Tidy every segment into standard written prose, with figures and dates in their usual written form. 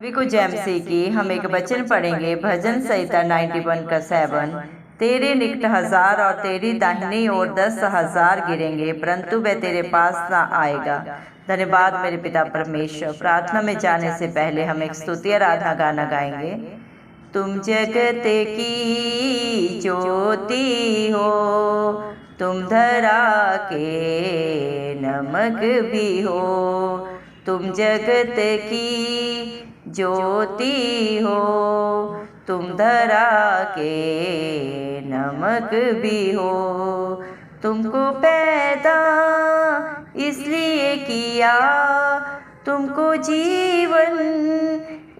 सभी को जैमसी की हम एक वचन पढ़ेंगे। भजन संहिता 91 का 7। तेरे निकट 1000 और तेरी दाहिनी ओर 10,000 गिरेंगे, परंतु वह तेरे पास ना आएगा। धन्यवाद मेरे पिता परमेश्वर। प्रार्थना में जाने से पहले हम एक स्तुति आराधना गाना गाएंगे। तुम जगत की ज्योति हो, तुम धरा के नमक भी हो। तुम जगत की ज्योति हो, तुम धरा के नमक भी हो। तुमको पैदा इसलिए किया, तुमको जीवन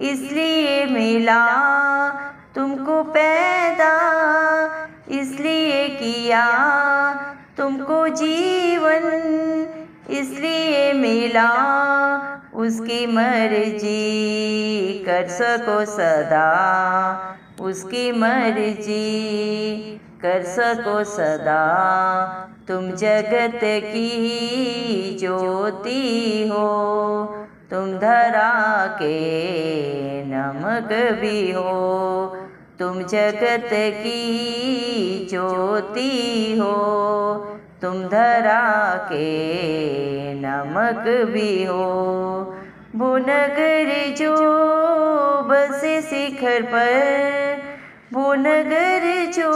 इसलिए मिला। तुमको पैदा इसलिए किया, तुमको जीवन इसलिए मिला। उसकी मर्जी कर सको सदा, उसकी मर्जी कर सको सदा। तुम जगत की ज्योति हो, तुम धरा के नमक भी हो। तुम जगत की ज्योति हो, तुम धरा के नमक भी हो। वो नगर जो बसे शिखर पर, वो नगर जो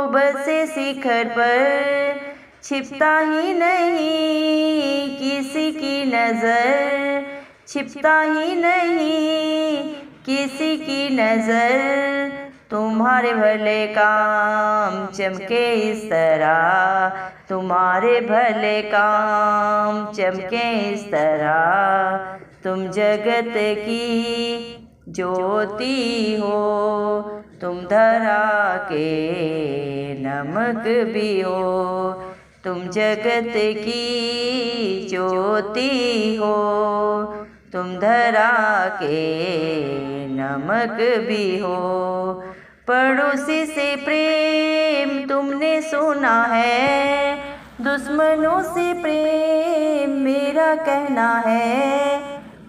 बसे शिखर पर, छिपता ही नहीं किसी की नज़र, छिपता ही नहीं किसी की नज़र। तुम्हारे भले काम चमके इस तरह, तुम्हारे भले काम चमके इस तरह। तुम जगत की ज्योति हो, तुम धरा के नमक भी हो। तुम जगत की ज्योति हो, तुम धरा के नमक भी हो। पड़ोसी से प्रेम तुमने सुना है, दुश्मनों से प्रेम मेरा कहना है।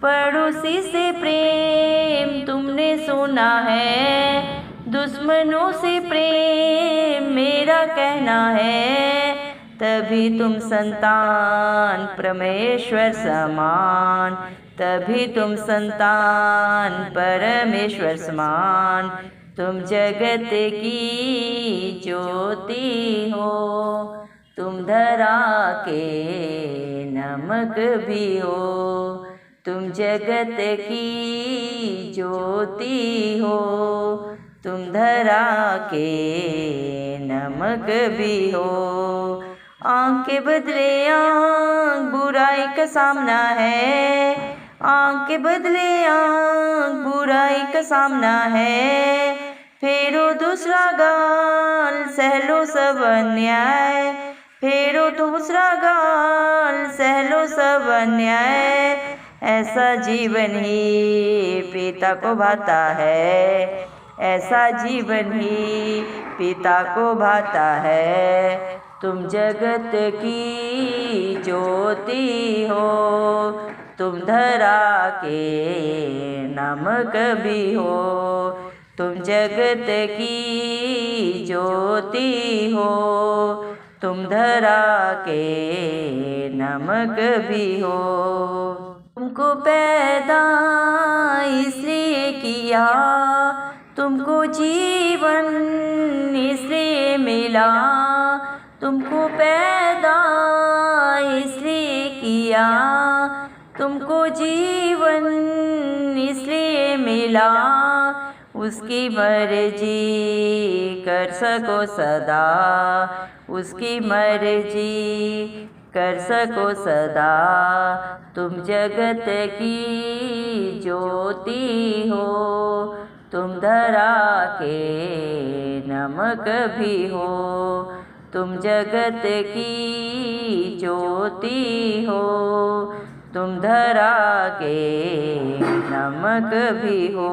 पड़ोसी से प्रेम तुमने सुना है, दुश्मनों से प्रेम मेरा कहना है। तभी तुम संतान परमेश्वर समान, तभी तुम संतान परमेश्वर समान। तुम जगत की ज्योति हो, तुम धरा के नमक भी हो। तुम जगत की ज्योति हो, तुम धरा के नमक भी हो। आँख के बदले आँख बुराई का सामना है, आँख के बदले आँख बुराई का सामना है। फेरो दूसरा गाल सहलो सब अन्याय, फेरो दूसरा गाल सहलो सब अन्याय। ऐसा जीवन ही पिता को भाता है, ऐसा जीवन ही पिता को भाता है। तुम जगत की ज्योति हो, तुम धरा के नमक भी हो। तुम जगत की ज्योति हो, तुम धरा के नमक भी हो। तुमको पैदा इसलिए किया, तुमको जीवन इसलिए मिला। तुमको पैदा इसलिए किया, तुमको जीवन इसलिए मिला। उसकी मर्जी कर सको सदा, उसकी मर्जी कर सको सदा। तुम जगत की ज्योति हो, तुम धरा के नमक भी हो। तुम जगत की ज्योति हो, तुम धरा के नमक भी हो।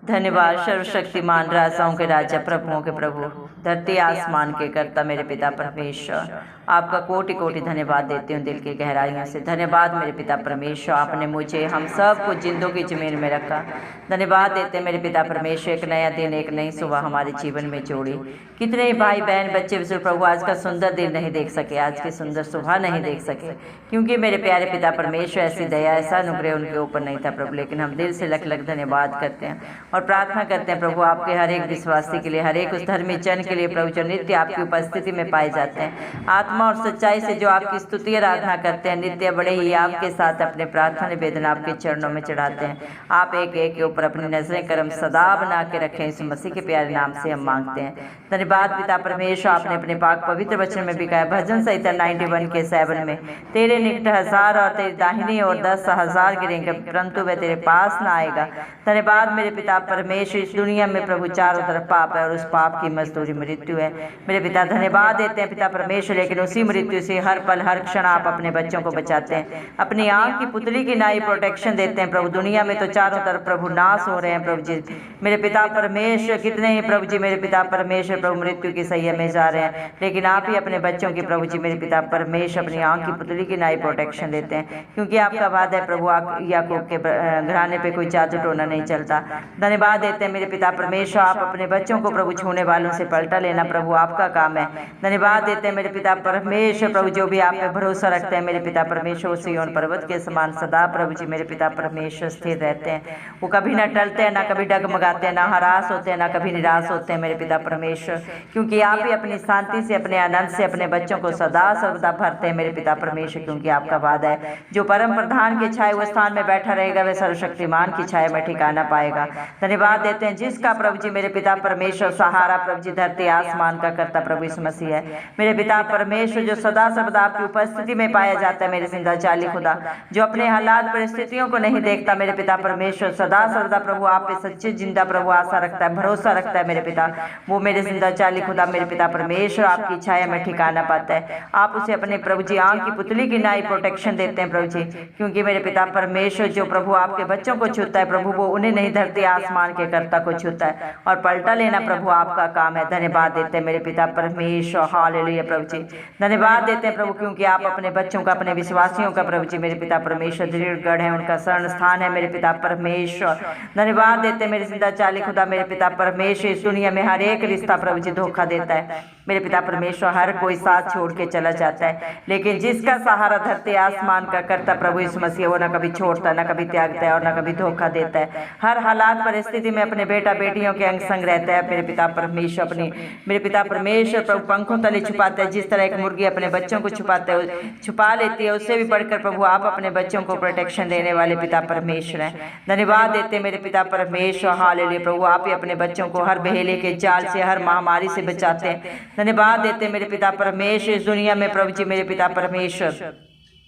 धन्यवाद सर्वशक्तिमान राजाओं के राजा प्रभुओं के प्रभु धरती आसमान के कर्ता मेरे पिता परमेश्वर, आपका कोटि कोटि धन्यवाद देती हूँ दिल की गहराइयों से। धन्यवाद मेरे पिता परमेश्वर, आपने मुझे हम सब को जिंदों की जमीन में रखा। धन्यवाद देते मेरे पिता परमेश्वर, एक नया दिन एक नई सुबह हमारे जीवन में जोड़ी। कितने ही भाई बहन बच्चे बुजुर्ग प्रभु आज का सुंदर दिन नहीं देख सके, आज की सुंदर सुबह नहीं देख सके, क्योंकि मेरे प्यारे पिता परमेश्वर ऐसी दया ऐसा अनुग्रह उनके ऊपर नहीं था प्रभु। लेकिन हम दिल से लख लख धन्यवाद करते हैं और प्रार्थना करते हैं प्रभु आपके हर एक विश्वासी के लिए, हर एक उस धर्मी जन के लिए प्रभु जो नित्य आपकी उपस्थिति में पाए जाते हैं, आत्मा और सच्चाई से जो आपकी स्तुति आराधना करते हैं, नित्य बड़े ही आपके साथ अपने प्रार्थना निवेदन आपके चरणों में चढ़ाते हैं। आप एक एक के ऊपर अपनी नजरें करम सदा बना के रखें, इस मसीह के प्यारे नाम से हम मांगते हैं। धन्यवाद पिता परमेश्वर, आपने अपने पाक पवित्र वचन में भी कहा, भजन संहिता 91 के 7 में, तेरे निकट 1000 और तेरी दाहिनी ओर 10,000 गिरेंगे परंतु वह तेरे पास ना आएगा। धन्यवाद मेरे पिता परमेश्वर, इस दुनिया में प्रभु चारों तरफ पाप है और उस पाप की मजदूरी मृत्यु है। मेरे पिता धन्यवाद देते हैं पिता परमेश्वर, लेकिन उसी मृत्यु से हर पल हर क्षण आप अपने बच्चों को बचाते हैं, अपनी आंख की पुतली की नाई प्रोटेक्शन देते हैं प्रभु। दुनिया में तो चारों तरफ प्रभु नाश हो रहे हैं प्रभु जी। मेरे पिता परमेश्वर, कितने ही प्रभु जी मेरे पिता परमेश्वर प्रभु मृत्यु की सैया में जा रहे हैं, लेकिन आप ही अपने बच्चों की प्रभु जी मेरे पिता परमेश्वर अपनी आंख की पुतली की नाई प्रोटेक्शन देते हैं, क्योंकि आपका वादा है प्रभु याकूब के घराने पे कोई जादू टोना नहीं चलता। धन्यवाद देते हैं मेरे पिता परमेश्वर, आप अपने बच्चों को प्रभु छूने वालों से पलटा लेना प्रभु आपका काम है। धन्यवाद देते हैं मेरे पिता परमेश्वर प्रभु जो भी आप पे भरोसा रखते हैं मेरे पिता परमेश्वर, सिय्योन पर्वत के समान सदा प्रभु जी मेरे पिता परमेश्वर स्थिर रहते हैं। वो कभी ना टलते हैं, ना कभी डगमगाते हैं, ना हरास होते हैं, ना कभी निराश होते हैं मेरे पिता परमेश्वर, क्योंकि आप ही अपनी शांति से अपने आनंद से अपने बच्चों को सदा सर्वदा भरते हैं मेरे पिता परमेश्वर, क्योंकि आपका वादा है जो परम प्रधान के छाए हुए स्थान में बैठा रहेगा वह सर्वशक्तिमान की छाया में ठिकाना पाएगा। धन्यवाद देते हैं जिसका प्रभु जी मेरे पिता परमेश्वर सहारा प्रभु जी धरती आसमान का करता प्रभु यीशु मसीह है। मेरे पिता परमेश्वर जो सदा सर्वदा आपकी उपस्थिति में पाया जाता है मेरे जिंदा चाली खुदा, जो अपने हालात परिस्थितियों को नहीं देखता मेरे पिता परमेश्वर, सदा सर्वदा प्रभु आप पे सच्चे जिंदा प्रभु आशा रखता है, भरोसा रखता है मेरे पिता, वो मेरे जिंदा चाली खुदा मेरे पिता परमेश्वर आपकी छाया में ठिकाना पाता है। आप उसे अपने प्रभु जी आंख की पुतली की नाई प्रोटेक्शन देते हैं प्रभु जी, क्योंकि मेरे पिता परमेश्वर जो प्रभु आपके बच्चों को छूता है प्रभु वो उन्हें नहीं धरती आसमान के कर्ता को छूता है, और पलटा लेना प्रभु आपका काम है। धन्यवाद देते हैं मेरे पिता परमेश्वर, हालेलुया प्रभु जी। धन्यवाद देते हैं प्रभु क्योंकि आप अपने बच्चों का अपने विश्वासियों का प्रभु जी मेरे पिता परमेश्वर दृढ़ गढ़ है, उनका शरण स्थान है मेरे पिता परमेश्वर। धन्यवाद देते हैं मेरे जिंदा चाली खुदा मेरे पिता परमेश्वर, इस दुनिया में हर एक रिश्ता प्रभु जी धोखा देता है मेरे पिता परमेश्वर, हर कोई साथ छोड़ के चला जाता है, लेकिन जिसका सहारा धरती आसमान का करता प्रभु यीशु मसीह वो न कभी छोड़ता, न कभी त्यागता है और न कभी धोखा देता है। हर हालात परिस्थिति में अपने बेटा बेटियों के अंग संग रहता है मेरे पिता परमेश्वर। अपनी मेरे पिता परमेश्वर प्रभु पंखों तले छुपाते हैं, जिस तरह एक मुर्गी अपने बच्चों को छुपा लेती है, उससे भी बढ़कर प्रभु आप अपने बच्चों को प्रोटेक्शन देने वाले पिता परमेश्वर हैं। धन्यवाद देते हैं मेरे पिता परमेश्वर, हालेलुया प्रभु आप ही अपने बच्चों को हर बहेले के जाल से हर महामारी से बचाते हैं। धन्यवाद देते हैं मेरे पिता परमेश्वर, इस दुनिया में प्रभु जी मेरे पिता परमेश्वर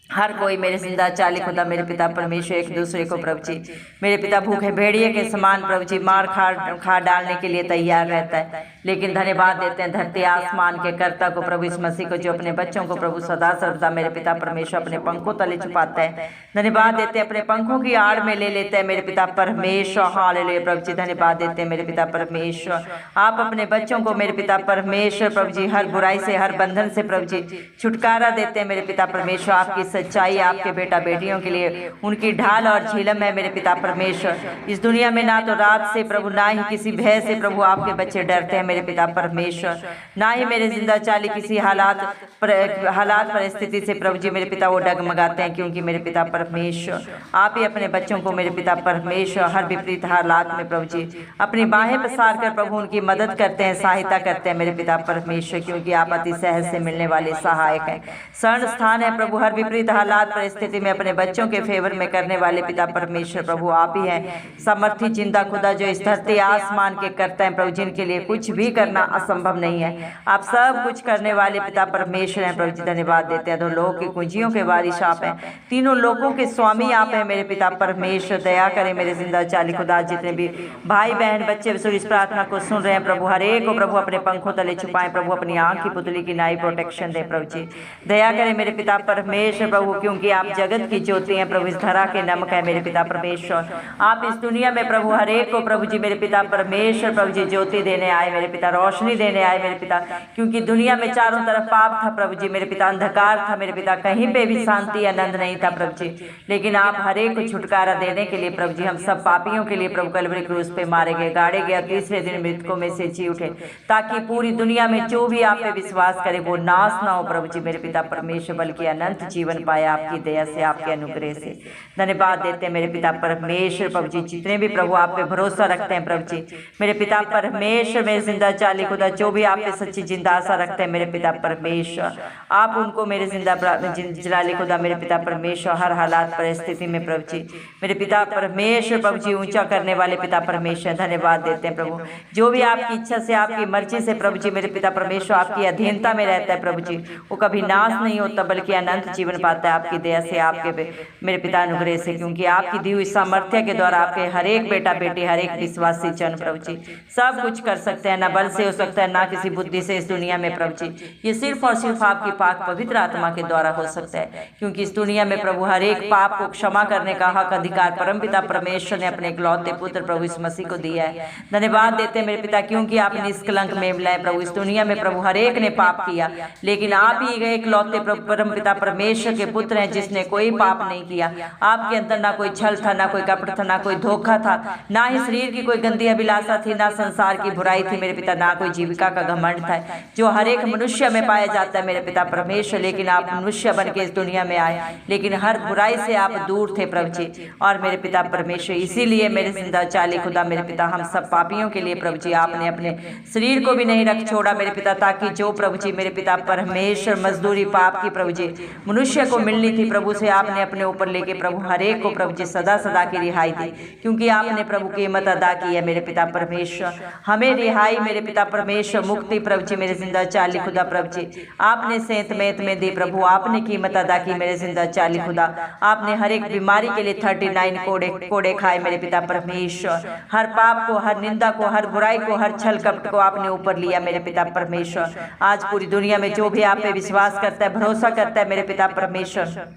हर कोई मेरे जिंदा चाली खुदा मेरे पिता परमेश्वर एक दूसरे को प्रभु जी मेरे पिता भूखे भेड़िए के समान प्रभु जी मार खा डालने के लिए तैयार रहता है, लेकिन धन्यवाद देते हैं धरती आसमान के कर्ता को प्रभु इस मसीह को जो अपने बच्चों को प्रभु सदा सर्वदा मेरे पिता परमेश्वर अपने पंखों तले छुपाता है। धन्यवाद देते हैं अपने पंखों की आड़ में ले लेते हैं मेरे पिता परमेश्वर, हालेलुया प्रभु जी। धन्यवाद देते हैं मेरे पिता परमेश्वर, आप अपने बच्चों को मेरे पिता परमेश्वर प्रभु जी हर बुराई से हर बंधन से प्रभु जी छुटकारा देते हैं मेरे पिता परमेश्वर। आपकी सच्चाई आपके बेटा बेटियों के लिए उनकी ढाल और झिलम है मेरे पिता परमेश्वर। इस दुनिया में ना तो रात से प्रभु ना ही किसी भय से प्रभु आपके बच्चे डरते हैं मेरे पिता परमेश्वर, ना ही मेरे जिंदा चाली किसी हालात परिस्थिति से प्रभु जी मेरे पिता वो डगमगाते हैं, क्योंकि मेरे पिता परमेश्वर आप ही अपने बच्चों को मेरे पिता परमेश्वर हर विपरीत हालात में प्रभु जी अपनी बाहें पसार कर प्रभु उनकी मदद करते हैं, सहायता करते हैं मेरे पिता परमेश्वर, क्योंकि आप अति सहज से मिलने वाले सहायक हैं। शरण स्थान है प्रभु हर विपरीत हालात परिस्थिति में अपने बच्चों के फेवर में करने वाले पिता परमेश्वर प्रभु आप ही हैं। समर्थी जिंदा खुदा जो इस धरती आसमान के करते हैं प्रभु, जिनके लिए कुछ भी करना असंभव नहीं है, आप सब कुछ करने वाले पिता परमेश्वर हैं प्रभु जी। धन्यवाद देते हैं। दो लोगों की कुंजियों के वारिश आप हैं, तीनों लोगों के स्वामी आप हैं मेरे पिता परमेश्वर। दया करें मेरे जिंदा चाली खुदा, जितने भी भाई बहन बच्चे इस प्रार्थना को सुन रहे हैं प्रभु, हर एक को प्रभु अपने पंखों तले छुपाएं प्रभु, अपनी आंख की पुतली की नाई प्रोटेक्शन दे प्रभु जी। दया करें मेरे पिता परमेश्वर प्रभु, क्योंकि आप जगत की ज्योति हैं प्रभु, इस धरा के नमक है मेरे पिता परमेश्वर। आप इस दुनिया में प्रभु हर एक को प्रभु जी मेरे पिता परमेश्वर प्रभु जी ज्योति देने आए मेरे पिता, रोशनी देने आए मेरे पिता, क्योंकि दुनिया में चारों तरफ पाप था प्रभु जी मेरे पिता, अंधकार था मेरे पिता, कहीं पे भी शांति आनंद नहीं था प्रभु जी। लेकिन आप हर एक को छुटकारा देने के लिए प्रभु जी, हम सब पापियों के लिए प्रभु कलवरी क्रूस पे मारे गए, गाड़े गए, तीसरे दिन मृतकों में से जी उठे, ताकि पूरी दुनिया में जो भी आप पे विश्वास करे वो नाश ना हो प्रभु जी मेरे पिता परमेश्वर, बल्कि अनंत जीवन पाए आपकी दया से, आपके अनुग्रह से। धन्यवाद देते हैं मेरे पिता परमेश्वर प्रभु जी, जितने भी प्रभु आप पे भरोसा रखते हैं प्रभु जी मेरे पिता परमेश्वर, मेरे जिंदा चाली खुदा, जो भी आप पे सच्ची जिंदा आशा रखते हैं मेरे पिता परमेश्वर, आप उनको मेरे जिंदा जलाली खुदा मेरे पिता परमेश्वर हर हालात परिस्थिति में प्रभु जी मेरे पिता परमेश्वर प्रभु जी ऊंचा करने वाले पिता परमेश्वर, धन्यवाद देते हैं प्रभु। जो भी आपकी इच्छा से, आपकी मर्जी से प्रभु जी मेरे पिता परमेश्वर आपकी अधीनता में रहता है प्रभु जी, वो कभी नाश नहीं होता बल्कि अनंत जीवन पाता है आपकी दया से, आपके मेरे पिता अनुग्रह से, क्योंकि आपकी दी हुई सामर्थ्य के द्वारा आपके हर एक बेटा बेटी, हर एक विश्वासी जन प्रभु जी सब कुछ कर सकते हैं, ना बल से हो सकता है ना किसी बुद्धि से इस दुनिया में प्रभु जी, ये सिर्फ और सिर्फ आपकी पाक पवित्र आत्मा के द्वारा हो सकता है, क्योंकि इस दुनिया में प्रभु हर एक पाप को क्षमा करने का हक अधिकार परमपिता परमेश्वर ने अपने इकलौते पुत्र प्रभु इस मसीह को दिया है। धन्यवाद देते हैं मेरे पिता, क्योंकि आपने इस कलंक में मिलाए प्रभु, इस दुनिया में प्रभु हर एक ने पाप किया, लेकिन आप ही गए इकलौते परमपिता परमेश्वर के पुत्र हैं जिसने कोई पाप नहीं किया। आपके अंदर ना कोई छल था, ना कोई कपट था, ना कोई धोखा था, ना ही शरीर की कोई गंदी अभिलाषा थी, ना संसार की बुराई थी मेरे पिता, ना कोई जीविका का घमंड था जो हर एक मनुष्य में पाया जाता है मेरे पिता परमेश्वर। लेकिन आप मनुष्य बन के इस दुनिया में आए, लेकिन हर बुराई से आप दूर थे प्रभु जी और मेरे पिता परमेश्वर, इसीलिए मेरे जिंदा चाली खुदा मेरे पिता, हम सब पापियों के लिए प्रभु जी आपने अपने शरीर को भी नहीं रख छोड़ा मेरे पिता, ताकि जो प्रभु जी मेरे पिता परमेश्वर मजदूरी पाप की प्रभु जी मनुष्य को मिलनी थी प्रभु से आपने अपने ऊपर लेके प्रभु हर एक को प्रभु जी सदा सदा की रिहाई दी, क्योंकि आपने प्रभु कीमत अदा की है मेरे पिता परमेश्वर, हमें रिहाई मेरे पिता परमेश्वर, मुक्ति प्रभु जी मेरे जिंदा चाली खुदा प्रभु जी आपने सेंत मेत में दी प्रभु, आपने कीमत अदा की मेरे जिंदा चाली खुदा, आपने हर एक बीमारी के लिए 39 कोड़े खाए मेरे पिता परमेश्वर, हर पाप को, हर निंदा को, हर बुराई को, हर छल कपट को आपने ऊपर लिया मेरे पिता परमेश्वर। आज पूरी दुनिया में जो भी आप पे विश्वास करता है, भरोसा करता है मेरे पिता परमेश्वर,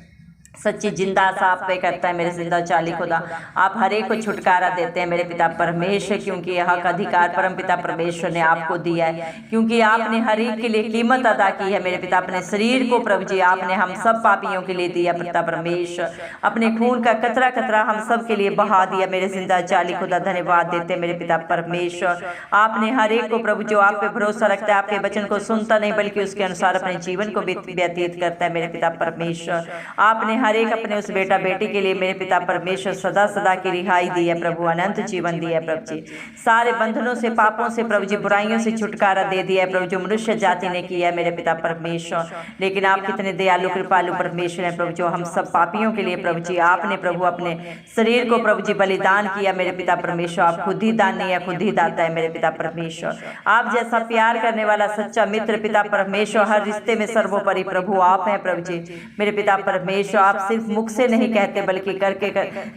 सच्ची जिंदा आशा आप पे करता है मेरे जिंदा चाली खुदा, आप हर एक को छुटकारा देते हैं मेरे पिता परमेश्वर, क्योंकि यह हक अधिकार परम पिता परमेश्वर ने आपको दिया है, क्योंकि आपने हर एक के लिए कीमत अदा की है मेरे पिता, अपने शरीर को प्रभु जी आपने हम सब पापियों के लिए दिया पिता परमेश्वर, अपने खून का कतरा कतरा हम सब के लिए बहा दिया मेरे जिंदा चाली खुदा, धन्यवाद देते मेरे पिता परमेश्वर। आपने हर एक को प्रभु जो आप पे भरोसा रखता है, आपके वचन को सुनता नहीं बल्कि उसके अनुसार अपने जीवन को व्यतीत करता है मेरे पिता परमेश्वर, आपने हर एक अपने उस बेटा बेटी के लिए मेरे पिता परमेश्वर सदा सदा की रिहाई दी है प्रभु, अनंत जीवन दिया है प्रभु जी, सारे बंधनों से, पापों से प्रभु जी, बुराइयों से छुटकारा दे दिया है प्रभु जो मनुष्य जाति ने किया है मेरे पिता परमेश्वर। लेकिन आप कितने दयालु कृपालु परमेश्वर हैं प्रभु, जो हम सब पापियों के लिए प्रभु जी आपने प्रभु अपने शरीर को प्रभु जी बलिदान किया मेरे पिता परमेश्वर, आप खुद ही दान नहीं है, खुद ही दाता है मेरे पिता परमेश्वर। आप जैसा प्यार करने वाला सच्चा मित्र पिता परमेश्वर, हर रिश्ते में सर्वोपरि प्रभु आप हैं प्रभु जी मेरे पिता परमेश्वर, आप सिर्फ मुख से नहीं कहते बल्कि करके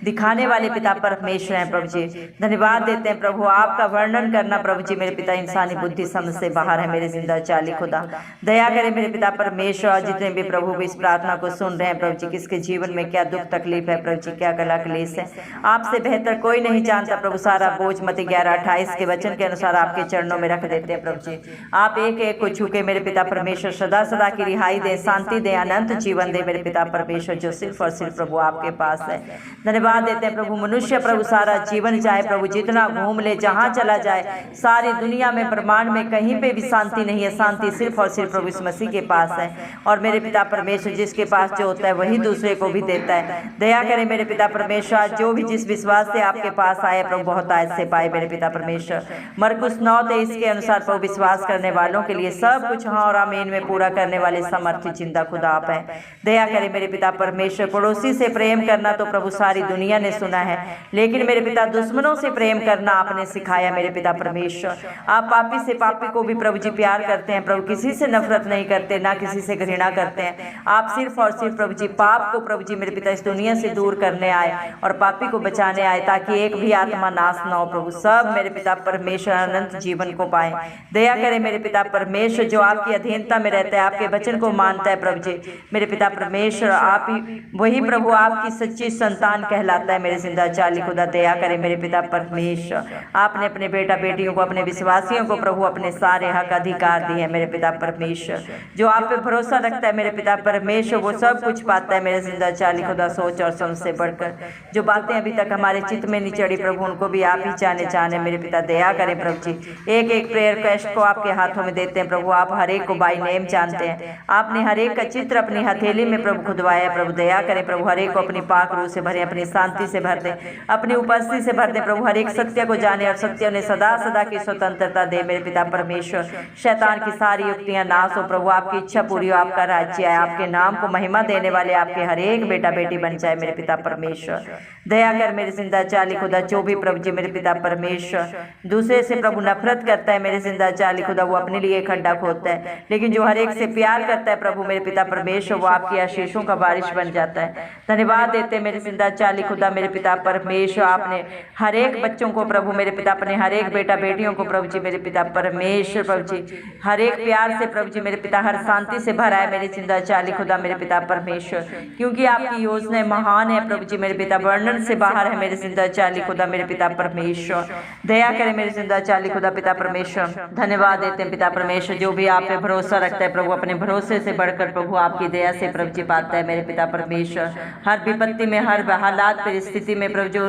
दिखाने वाले पिता परमेश्वर हैं प्रभु जी, धन्यवाद देते हैं प्रभु। आपका वर्णन करना प्रभु जी मेरे पिता इंसानी बुद्धि समझ से बाहर है मेरे जिंदा चाली खुदा, दया करे मेरे पिता परमेश्वर, जितने भी प्रभु इस प्रार्थना को सुन रहे हैं प्रभु जी, किसके जीवन में क्या दुख तकलीफ है प्रभु जी, क्या गला क्लेश है, आपसे बेहतर कोई नहीं जानता प्रभु, सारा बोझ मत्ती 11:28 के वचन के अनुसार आपके चरणों में रख देते हैं प्रभु जी। आप एक एक को छू के मेरे पिता परमेश्वर सदा सदा की रिहाई दे, शांति दे, अनंत जीवन दे मेरे पिता परमेश्वर, जो सिर्फ और सिर्फ प्रभु आपके पास है। धन्यवाद देते हैं प्रभु। मनुष्य प्रभु सारा जीवन चाहे प्रभु जितना घूम ले, जहाँ चला जाए, सारी दुनिया में ब्रह्मांड में कहीं पे भी शांति नहीं है, शांति सिर्फ और सिर्फ प्रभु इस मसीह के पास है। और मेरे पिता परमेश्वर जिसके पास जो होता है वही दूसरे को भी देता है। दया करें मेरे पिता परमेश्वर, जो भी जिस विश्वास से आपके पास आए प्रभु बहुत आयत से पाए मेरे पिता परमेश्वर। मरकुस 9:23 के अनुसार प्रभु विश्वास करने वालों के लिए सब कुछ हाँ और आमीन में पूरा करने वाले समर्थ जिंदा खुदा आप है। दया करें मेरे पिता परमेश्वर, परमेश्वर पड़ोसी से प्रेम करना तो प्रभु सारी दुनिया ने सुना है, लेकिन मेरे पिता दुश्मनों से प्रेम करना आपने सिखाया मेरे पिता परमेश्वर। आप पापी से पापी को भी प्रभु जी प्यार करते हैं प्रभु, किसी से नफरत नहीं करते, ना किसी से घृणा करते हैं। आप सिर्फ और सिर्फ प्रभु जी पाप को प्रभु जी मेरे पिता इस दुनिया से दूर करने आए और पापी को बचाने आए, ताकि एक भी आत्मा नाश ना हो प्रभु, सब मेरे पिता परमेश्वर अनंत जीवन को पाए। दया करें मेरे पिता परमेश्वर, जो आपकी अधीनता में रहता है, आपके वचन को मानता है प्रभु जी मेरे पिता परमेश्वर, आप ही वही प्रभु आपकी सच्ची संतान कहलाता है मेरे जिंदा चाली खुदा। दया करें मेरे पिता परमेश्वर, आपने अपने बेटा बेटियों को, अपने विश्वासियों को प्रभु अपने सारे हक अधिकार दिए हैं मेरे पिता परमेश्वर। जो आप पे भरोसा रखता है मेरे पिता परमेश्वर, वो सब कुछ पाता है मेरे जिंदा चाली खुदा, सोच और समझ से बढ़कर। जो बातें अभी तक हमारे चित्त में नहीं चढ़ी प्रभु, उनको भी आप ही जाने मेरे पिता। दया करें प्रभु जी, एक एक प्रेयर रिक्वेस्ट को आपके हाथों में देते हैं प्रभु। आप हर एक को बाई नेम जानते हैं, आपने हर एक का चित्र अपनी हथेली में प्रभु खुदवाया है प्रभु। दया करें प्रभु, हर एक को अपनी पाक रूह से भरें, अपनी शांति से भर दें, अपनी उपस्थिति से भर दें प्रभु। हर एक सत्य को जाने और सत्य ने सदा सदा की स्वतंत्रता दे मेरे पिता परमेश्वर। शैतान की सारी युक्तियां नाश हो प्रभु, आपकी इच्छा पूरी हो, आपका राज्य आए, आपके नाम को महिमा देने वाले आपके हर एक बेटा बेटी बन जाए मेरे पिता परमेश्वर। दया कर मेरे जिंदा चाली खुदा, जो भी प्रभु जी मेरे पिता परमेश्वर दूसरे से प्रभु नफरत करता है मेरे जिंदा चाली खुदा, वो अपने लिए खड्डा खोदता है, लेकिन जो हर एक से प्यार करता है प्रभु मेरे पिता परमेश्वर, वो आपकी आशीषों का बारिश बन जाता है। धन्यवाद देते मेरे जिंदा चाली खुदा मेरे पिता परमेश्वर, आपने हर एक बच्चों को प्रभु मेरे पिता, अपने हर एक बेटा बेटियों को प्रभु जी मेरे पिता परमेश्वर प्रभु जी हर एक प्यार से प्रभु जी मेरे पिता, हर शांति से भरा है मेरे जिंदा चाली खुदा मेरे पिता परमेश्वर, क्योंकि आपकी योजना महान है प्रभु जी मेरे पिता, वर्णन से बाहर है मेरे जिंदा चाली खुदा मेरे पिता परमेश्वर। दया करें मेरे जिंदा चाली खुदा पिता परमेश्वर। धन्यवाद देते हैं पिता परमेश्वर, जो भी आप पे भरोसा रखता है प्रभु, अपने भरोसे से बढ़कर प्रभु आपकी दया से प्रभु जी पाता है मेरे पिता परमेश्वर। हर विपत्ति में, हर हालात परिस्थिति में प्रभु जो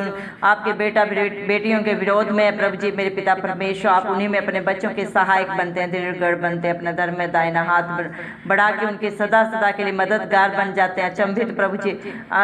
आपके बेटा बेटियों के विरोध में प्रभु जी मेरे पिता परमेश्वर, आप उन्हीं में अपने बच्चों के सहायक बनते हैं, दृढ़ बनते हैं, अपना धर्म में दाहिना हाथ बढ़ा के उनके सदा सदा के लिए मददगार बन जाते हैं। अचंभित प्रभु जी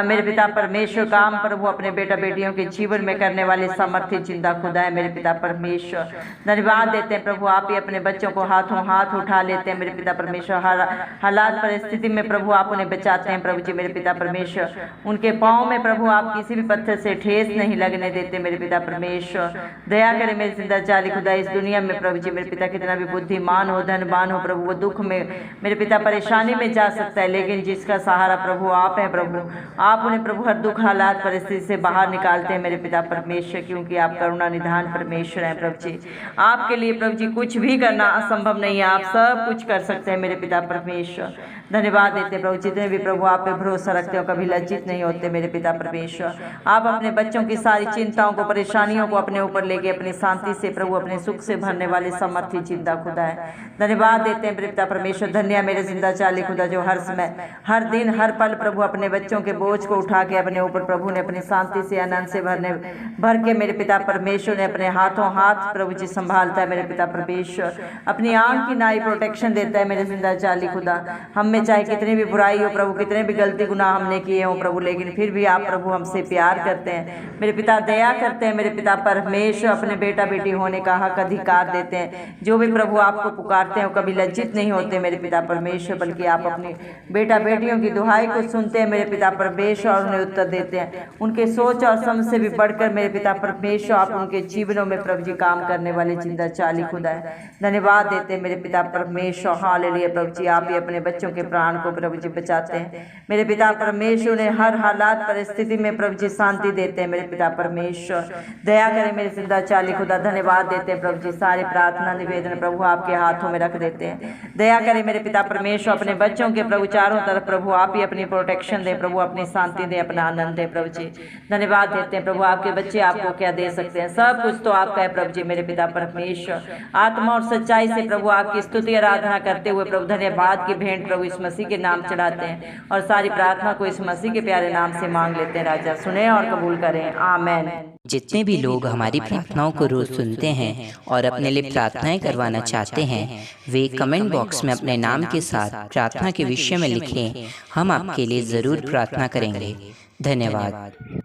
मेरे पिता परमेश्वर काम प्रभु अपने बेटा बेटियों के जीवन में करने वाले सामर्थ्य जिंदा खुदा है मेरे पिता परमेश्वर। धन्यवाद देते हैं प्रभु, आप ही अपने बच्चों को हाथों हाथ उठा लेते हैं मेरे पिता परमेश्वर। हर हालात परिस्थिति में प्रभु आप उन्हें बचाते हैं प्रभु जी मेरे पिता परमेश्वर। उनके पाँव में प्रभु आप किसी भी पत्थर से ठेस नहीं लगने देते मेरे पिता परमेश्वर। दया करें मेरे जिंदा जाली खुदा, इस दुनिया में प्रभु जी मेरे पिता कितना भी बुद्धिमान हो, धनवान हो प्रभु, वो दुख में मेरे पिता परेशानी में जा सकता है, लेकिन जिसका सहारा प्रभु आप हैं प्रभु, आप उन्हें प्रभु हर दुख हालात परिस्थिति से बाहर निकालते हैं मेरे पिता परमेश्वर, क्योंकि आप करुणा निधान परमेश्वर हैं प्रभु जी। आपके लिए प्रभु जी कुछ भी करना असंभव नहीं है, आप सब कुछ कर सकते हैं मेरे पिता परमेश्वर। धन्यवाद देते प्रभु, जितने भी प्रभु आप पे भरोसा रखते हो कभी लज्जित नहीं होते मेरे पिता परमेश्वर। आप अपने बच्चों की सारी चिंताओं को, परेशानियों को अपने ऊपर लेके अपनी शांति से प्रभु अपने सुख से भरने वाले समर्थी जिंदा खुदा है। धन्यवाद देते हैं मेरे पिता परमेश्वर। धन्य मेरे जिंदा चाली खुदा, जो हर समय, हर दिन, हर पल प्रभु अपने बच्चों के बोझ को उठा के अपने ऊपर प्रभु ने अपनी शांति से, आनंद से भर के मेरे पिता परमेश्वर ने अपने हाथों हाथ प्रभु जी संभालता है मेरे पिता परमेश्वर। अपनी आंख की नाई प्रोटेक्शन देता है मेरे जिंदा चाली खुदा। हम में चाहे कितनी भी बुराई हो प्रभु, कितने भी गलती गुनाह हमने किए हो प्रभु, लेकिन फिर भी आप प्रभु हमसे प्यार करते हैं मेरे पिता, दया करते हैं मेरे पिता परमेश्वर। अपने बेटा बेटी होने का हक अधिकार देते हैं। जो भी प्रभु आपको पुकारते हैं कभी लज्जित नहीं होते मेरे पिता परमेश्वर, बल्कि आप अपनी बेटा बेटियों की दुहाई को सुनते हैं मेरे पिता परमेश्वर और उन्हें उत्तर देते हैं। उनके सोच और समझ से भी बढ़कर मेरे पिता परमेश्वर आप उनके जीवनों में प्रभु जी काम करने वाले जिंदा चाली खुदा है। धन्यवाद देते हैं मेरे पिता परमेश्वर। हालेलुया प्रभु जी, आप ही अपने बच्चों के प्राण को प्रभु जी बचाते हैं मेरे पिता परमेश्वर। ने हर हालात परिस्थिति में प्रभु जी शांति देते हैं मेरे पिता परमेश्वर। दया करें मेरे जिंदा चाली खुदा। धन्यवाद देते हैं प्रभु जी, सारी प्रार्थना निवेदन प्रभु आपके हाथों में रख देते हैं। दया करें मेरे पिता परमेश्वर, अपने बच्चों के प्रभु चारों तरफ प्रभु आप ही अपनी प्रोटेक्शन दें प्रभु, अपनी शांति दें, अपना आनंद दें प्रभु जी। धन्यवाद देते हैं प्रभु, आपके बच्चे आपको क्या दे सकते हैं, सब कुछ तो आपका है प्रभु जी मेरे पिता परमेश्वर। आत्मा और सच्चाई से प्रभु आपकी स्तुति आराधना करते हुए प्रभु धन्यवाद की भेंट प्रभु इस मसीह के नाम चढ़ाते हैं और सारी प्रार्थना को इस मसीह के प्यारे नाम से मांग लेते हैं। राजा सुने और कबूल करें, आमेन। जितने भी लोग हमारी प्रार्थनाओं को रोज सुनते हैं और अपने लिए प्रार्थनाएं करवाना चाहते हैं, वे कमेंट बॉक्स में अपने नाम के साथ प्रार्थना के विषय में लिखें। हम आपके लिए ज़रूर प्रार्थना करेंगे। धन्यवाद।